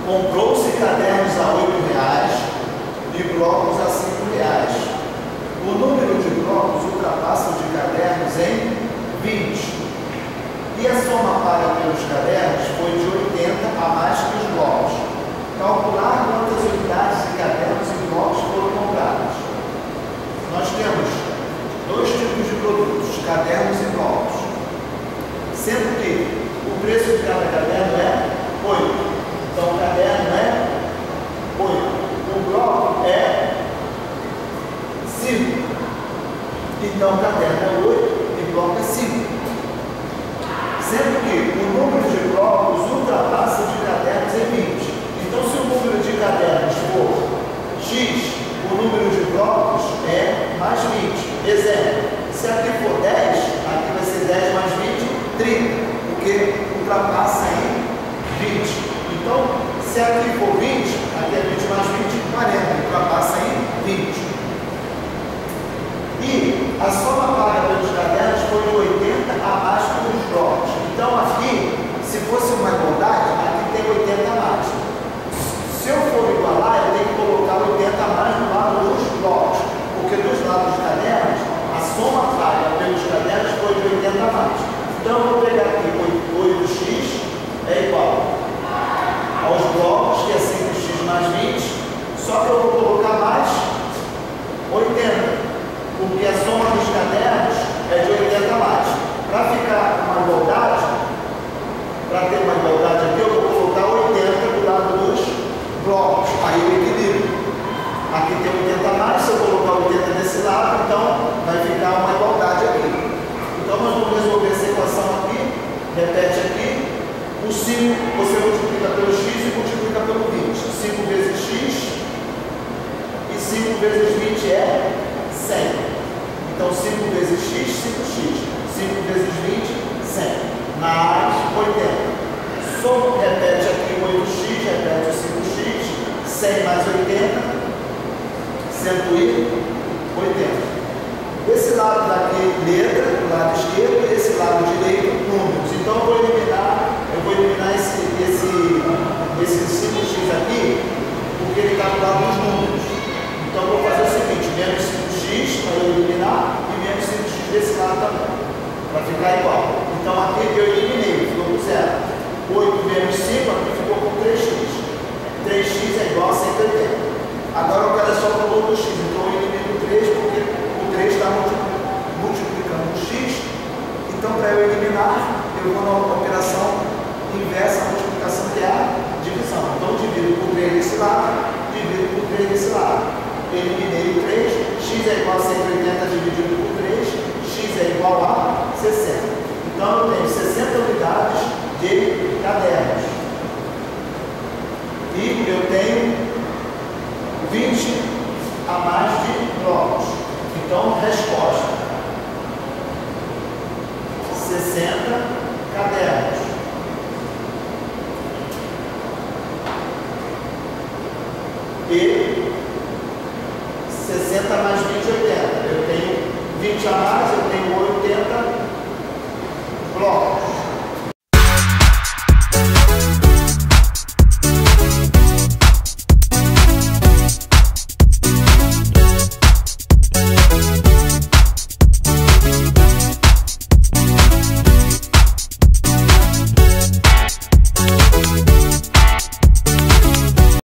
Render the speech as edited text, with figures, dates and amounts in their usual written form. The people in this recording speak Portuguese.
Comprou-se cadernos a R$ 8 e blocos a R$ 5. O número de blocos ultrapassa o de cadernos em 20. E a soma paga pelos cadernos foi de 80 a mais que os blocos. Calcular quantas unidades de cadernos e blocos foram compradas. Nós temos dois tipos de produtos, cadernos e blocos. Sendo que o preço de cada caderno é 8. Então o caderno é 8. O bloco é 5. Então o caderno é 8 e o bloco é 5. Sendo que o número de blocos ultrapassa o de cadernos em 20. Então, se o número de cadernos for X, o número de blocos é mais 20. Exemplo, se aqui for 10, aqui vai ser 10 mais 20, 30, porque ultrapassa em 20. Então, se aqui for 20, aqui é 20 mais 20, 40, ultrapassa em 20. E a soma paga pelos cadernos foi de 80 a mais que os blocos. Então aqui, se fosse uma igualdade, aqui tem 80 a mais. Se eu for igualar, eu tenho que colocar 80 a mais no lado dos blocos, porque dos lados dos cadernos, a soma paga pelos cadernos foi de 80 a mais. Então eu vou pegar aqui 8x é igual aos blocos, que é 5x mais 20, só que eu vou colocar mais 80. Porque a soma dos cadernos é de 80 a mais. Para ficar uma igualdade, para ter uma igualdade aqui, eu vou colocar 80 do lado dos blocos. Aí eu equilibro. Aqui tem 80 a mais, se eu colocar 80 desse lado, então vai ficar uma igualdade aqui. Então nós vamos resolver essa equação aqui, repete aqui. O 5 você multiplica pelo x e multiplica pelo 20. 5 vezes x e 5 vezes 20 é 100. Então 5 vezes x, 5x. 5 vezes 20, 100. Mais 80. Só repete aqui o 8x, repete o 5x. 100 mais 80, 180. Esse lado daqui, letra, do lado esquerdo, e esse lado direito, números. Então eu vou eliminar esse 5x aqui, porque ele está do lado dos números. Então eu vou fazer o seguinte, menos 5x para eu eliminar e menos 5x desse lado também, para ficar igual. Então aqui eu eliminei, ficou com 0. 8 menos 5, aqui ficou com 3x. 3x é igual a 180. Agora eu quero só o valor do x, então eu elimino o 3 porque o 3 está multiplicando o x. Então para eu eliminar, eu vou na operação inversa, a multiplicação que é a divisão. Então eu divido por 3 desse lado, divido por 3 desse lado. Eliminei o 3, x é igual a 180 dividido por 3, x é igual a 60. Então eu tenho 60 unidades de cadernos. E eu tenho 20 a mais de blocos. Então, resposta: 60 cadernos. E 60 mais 20, 80. Eu tenho 20 a mais, eu tenho 80 blocos.